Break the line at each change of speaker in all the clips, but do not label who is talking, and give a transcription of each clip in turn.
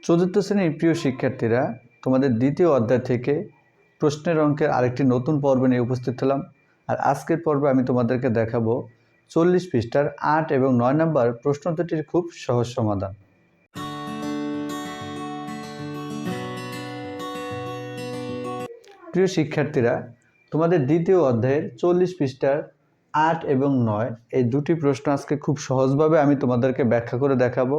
চতুর্থ শ্রেণীর প্রিয় শিক্ষার্থীরা, তোমাদের দ্বিতীয় অধ্যায় থেকে প্রশ্নের অঙ্কের আরেকটি নতুন পর্ব নিয়ে উপস্থিত হলাম। আর আজকের পর্বে আমি তোমাদেরকে দেখাবো 40 পৃষ্ঠার 8 এবং 9 নম্বর প্রশ্ন দুটির খুব সহজ সমাধান। প্রিয় শিক্ষার্থীরা, তোমাদের দ্বিতীয় অধ্যায়ের 40 পৃষ্ঠার 8 এবং 9 এই দুটি প্রশ্ন আজকে খুব সহজভাবে আমি তোমাদেরকে ব্যাখ্যা করে দেখাবো।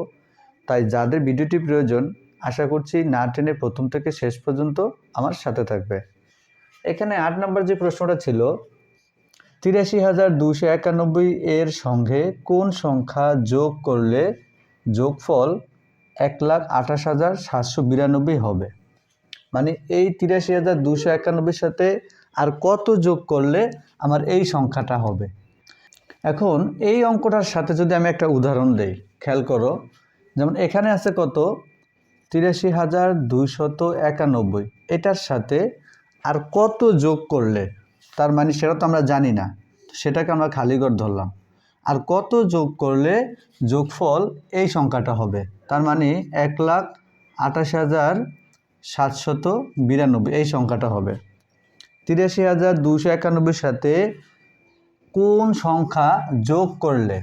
তাই যাদের ভিডিওটি প্রয়োজন, আশা করছি না টেনে প্রথম থেকে শেষ পর্যন্ত আমার সাথে থাকবে। এখানে 8 নম্বর যে প্রশ্নটা ছিল, 83,291 এর সঙ্গে কোন সংখ্যা যোগ করলে যোগফল 1,28,792 হবে। মানে এই 83,291 সাথে আর কত যোগ করলে আমার এই সংখ্যাটা হবে। এখন এই অঙ্কটার সাথে যদি আমি একটা উদাহরণ দেই, খেয়াল করো। যেমন এখানে আছে কত, 83,291, এটার সাথে আর কত যোগ করলে, তার মানে সেটা তো আমরা জানি না, সেটাকে আমরা খালি ঘর ধরলাম। আর কত যোগ করলে যোগফল এই সংখ্যাটা হবে, তার মানে 1,28,792 এই সংখ্যাটা হবে। 83,291 সাথে কোন সংখ্যা যোগ করলে,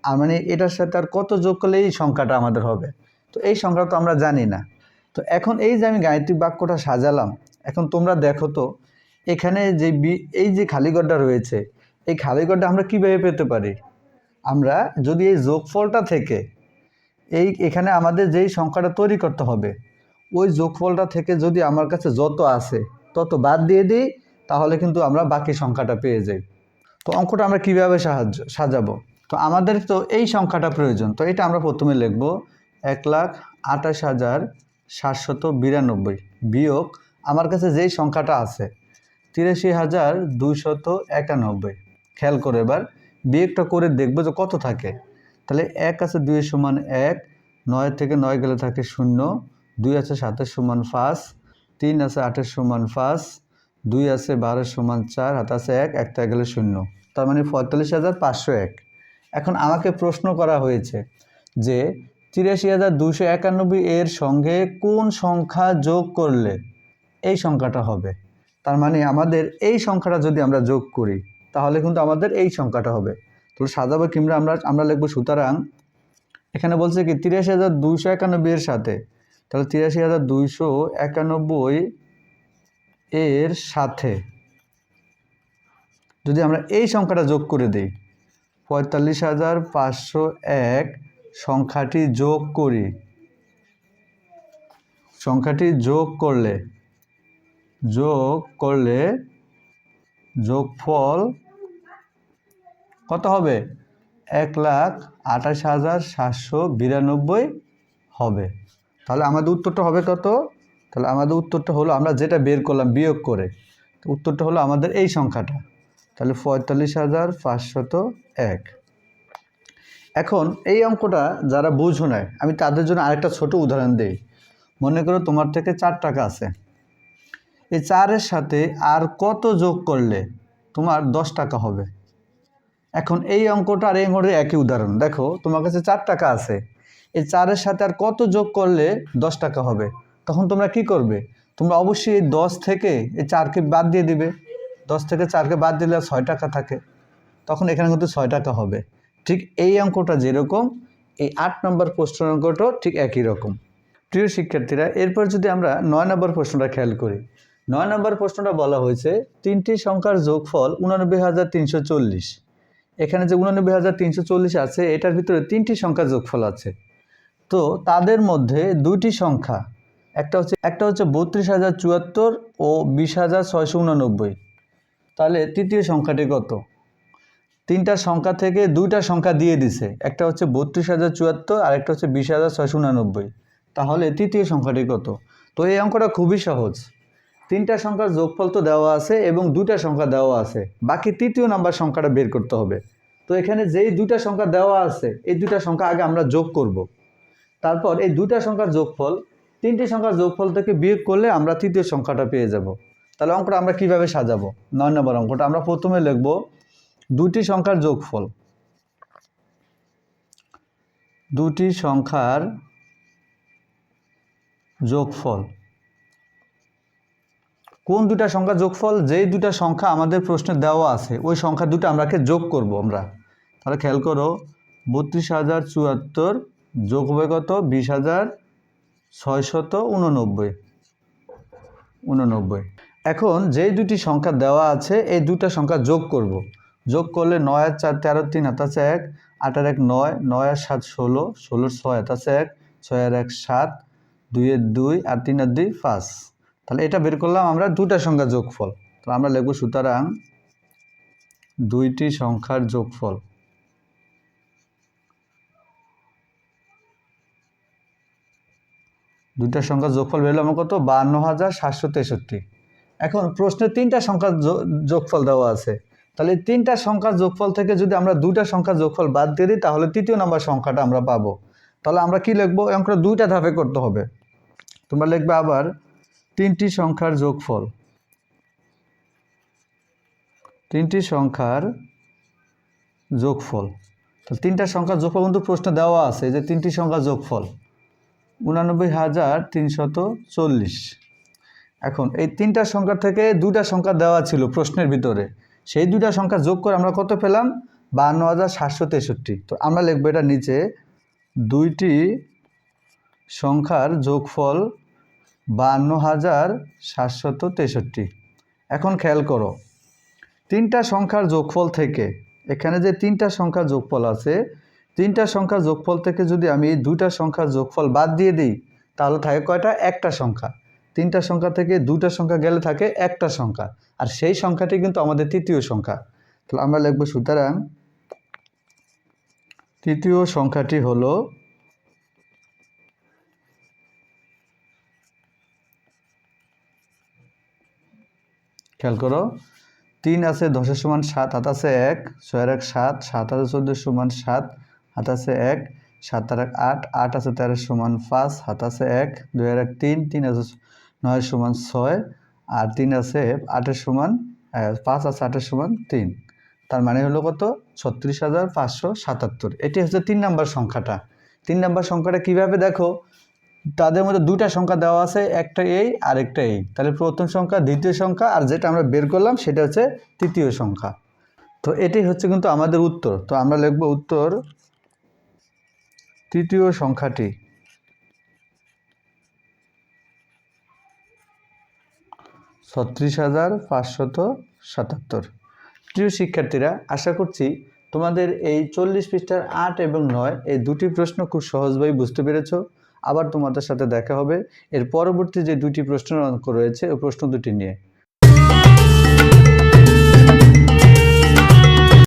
আর মানে এটার সাথে আর কত যোগ করলে এই সংখ্যাটা আমাদের হবে। তো এই সংখ্যাটা তো আমরা জানি না। তো এখন এই যে আমি গাণিতিক বাক্যটা সাজালাম, এখন তোমরা দেখো তো এখানে যে এই যে খালিঘরটা রয়েছে, এই খালিঘরটা আমরা কীভাবে পেতে পারি। আমরা যদি এই যোগফলটা থেকে এখানে আমাদের যেই সংখ্যাটা তৈরি করতে হবে, ওই যোগফলটা থেকে যদি আমার কাছে যত আছে তত বাদ দিয়ে দিই, তাহলে কিন্তু আমরা বাকি সংখ্যাটা পেয়ে যাই। তো অঙ্কটা আমরা কীভাবে সাজাবো। তো আমাদের তো এই সংখ্যাটা প্রয়োজন, তো এটা আমরা প্রথমে লিখব 1,28,792 বিয়োগ আমার কাছে যেই সংখ্যাটা আছে 83,291। খেয়াল করে এবার বিয়োগটা করে দেখবো যে কত থাকে। তাহলে 1 আছে 2 সমান 1, 9 থেকে 9 গেলে থাকে 0, 2 আছে 7 সমান 5, 3 আছে 8 সমান 5, 2 আছে 12 সমান 4, হাতে আছে 1, 1 থেকে গেলে 0, তার মানে 45,501। এখন আমাকে প্রশ্ন করা হয়েছে যে 83,291 এর সঙ্গে কোন সংখ্যা যোগ করলে এই সংখ্যাটা হবে। তার মানে আমাদের এই সংখ্যাটা যদি আমরা যোগ করি, তাহলে কিন্তু আমাদের এই সংখ্যাটা হবে। তো সাজাবো কিংবা আমরা লিখবো, সুতরাং এখানে বলছে কি 83,291 এর সাথে, তাহলে 83,291 এর সাথে যদি আমরা এই সংখ্যাটা যোগ করে দিই, 45,501 সংখ্যাটি যোগ করি, সংখ্যাটি যোগ করলে যোগফল কত হবে, 1,28,792 হবে। তাহলে আমাদের উত্তরটা হবে কত, তাহলে আমাদের উত্তরটা হলো, আমরা যেটা বের করলাম বিয়োগ করে, উত্তরটা হলো আমাদের এই সংখ্যাটা, তাহলে 45,501। এখন এই অঙ্কটা যারা বুঝো না, আমি তাদের জন্য আরেকটা ছোট উদাহরণ দিই। মনে করো তোমার থেকে 4 টাকা আছে, এই 4-এর সাথে আর কত যোগ করলে তোমার 10 টাকা হবে। এখন এই অঙ্কটা আর এই অঙ্কটা একই উদাহরণ। দেখো তোমার কাছে 4 টাকা আছে, এই 4-এর সাথে আর কত যোগ করলে 10 টাকা হবে। তখন তোমরা কি করবে, তোমরা অবশ্যই এই 10 থেকে এই 4কে বাদ দিয়ে দিবে। 10 থেকে 4কে বাদ দিলে 6 টাকা থাকে, তখন এখানে কিন্তু 6 টাকা হবে। ঠিক এই অঙ্কটা যেরকম, এই 8 নম্বর প্রশ্নের অঙ্কটাও ঠিক একই রকম। প্রিয় শিক্ষার্থীরা, এরপর যদি আমরা 9 নম্বর প্রশ্নটা খেয়াল করি, 9 নম্বর প্রশ্নটা বলা হয়েছে 3টি সংখ্যার যোগফল 89,340। এখানে যে 89,340 আছে, এটার ভিতরে 3টি সংখ্যার যোগফল আছে। তো তাদের মধ্যে 2টি সংখ্যা, একটা হচ্ছে 32,074 ও 20,689। তাহলে তৃতীয় সংখ্যাটি কত। 3টা সংখ্যা থেকে 2টা সংখ্যা দিয়ে দিছে, একটা হচ্ছে 32,074 আর একটা হচ্ছে 20,689। তাহলে তৃতীয় সংখ্যাটি কত। তো এই অঙ্কটা খুবই সহজ। 3টা সংখ্যার যোগফল তো দেওয়া আছে এবং 2টা সংখ্যা দেওয়া আছে, বাকি তৃতীয় নাম্বার সংখ্যাটা বের করতে হবে। তো এখানে যেই 2টা সংখ্যা দেওয়া আছে, এই 2টা সংখ্যা আগে আমরা যোগ করব। তারপর এই 2টা সংখ্যার যোগফল 3টি সংখ্যার যোগফল থেকে বিয়োগ করলে আমরা তৃতীয় সংখ্যাটা পেয়ে যাব। তাহলে অঙ্কটা আমরা কিভাবে সাজাবো। 9 নম্বর অঙ্কটা আমরা প্রথমে লিখব 2টি সংখ্যার যোগফল, 2টি সংখ্যার যোগফল। কোন দুটা সংখ্যা যোগফল? যেই দুটা সংখ্যা আমাদের প্রশ্নে দেওয়া আছে ওই সংখ্যা দুটো আমরাকে যোগ করব আমরা। তাহলে খেয়াল করো, 32,074 যোগ হবে কত? 20,689। এখন যেই দুটি সংখ্যা দেওয়া আছে এই দুটা সংখ্যা যোগ করব। যোগ করলে 9 আর 4 13, 3 হাত আছে 1, 8 আর 1 9, 9 আর 7 16, 16 6 হাত আছে 1, 6 আর 1 7, 2 এর 2 আর 3 আর 2 5। তাহলে এটা বের করলাম আমরা দুটা সংখ্যা যোগফল। তাহলে আমরা লিখব সুতরাং দুইটি সংখ্যার যোগফল। দুইটা সংখ্যার যোগফল বের হলো আমার কত? 52,763। এখন প্রশ্নে তিনটা সংখ্যার যোগফল দেওয়া আছে। তাহলে তিনটা সংখ্যার যোগফল থেকে যদি আমরা দুটা সংখ্যার যোগফল বাদ দিয়ে দিই তাহলে তৃতীয় নম্বর সংখ্যাটা আমরা পাবো। তাহলে আমরা কি লিখবো? এই অঙ্কটা দুইটা ধাপে করতে হবে। তোমরা লিখবে আবার তিনটি সংখ্যার যোগফল। তিনটি সংখ্যার যোগফল। তাহলে তিনটা সংখ্যার যোগফল কিন্তু প্রশ্নে দেওয়া আছে যে তিনটি সংখ্যার যোগফল 89,340। এখন এই তিনটা সংখ্যা থেকে দুটা সংখ্যা দেওয়া ছিল প্রশ্নের ভিতরে, সেই দুটা সংখ্যা যোগ করে আমরা কত পেলাম? 52,763। তো আমরা লিখবো এটা নিচে দুইটি সংখ্যার যোগফল 52,763। এখন খেয়াল করো, তিনটা সংখ্যার যোগফল থেকে এখানে যে তিনটা সংখ্যার যোগফল আছে, তিনটা সংখ্যার যোগফল থেকে যদি আমি এই দুটা সংখ্যার যোগফল বাদ দিয়ে দিই তাহলে থাকে কয়টা? একটা সংখ্যা। তিনটা সংখ্যা থেকে দুটা সংখ্যা গেলে থাকে একটা সংখ্যা, আর সেই সংখ্যাটি কিন্তু আমাদের তৃতীয় সংখ্যা। তাহলে আমরা লিখব সুতরাং তৃতীয় সংখ্যাটি হলো খেয়াল করো, 3 আছে 10 এর সমান 7, হাত আছে 1, 6 আর 1 7, 7 আছে 14 এর সমান 7, হাত আছে 1, 7 আর 1 8, 8 আছে 13 এর সমান 5, হাত আছে 1, 2 আর 1 3, 3 আছে 9 এর সমান 6, আর 3 আছে 8 এর সমান 5 আছে 8 এর সমান 3। তার মানে হলো কত? 36,577। এটি হচ্ছে 3 নম্বর সংখ্যাটা। 3 নম্বর সংখ্যাটা কিভাবে দেখো, তাদের মধ্যে দুটা সংখ্যা দেওয়া আছে, একটা এই আর একটা এই। তাহলে প্রথম সংখ্যা, দ্বিতীয় সংখ্যা, আর যেটা আমরা বের করলাম সেটা হচ্ছে তৃতীয় সংখ্যা। তো এটাই হচ্ছে কিন্তু আমাদের উত্তর। তো আমরা লিখব উত্তর তৃতীয় সংখ্যাটি 36,577। প্রিয় শিক্ষার্থীরা, আশা করছি তোমাদের এই 40 পৃষ্ঠার 8 এবং 9 এই দুটি প্রশ্ন খুব সহজভাবে বুঝতে পেরেছ। আবার তোমাদের সাথে দেখা হবে এর পরবর্তী যে দুটি প্রশ্নের অঙ্ক রয়েছে ওই প্রশ্ন দুটি নিয়ে।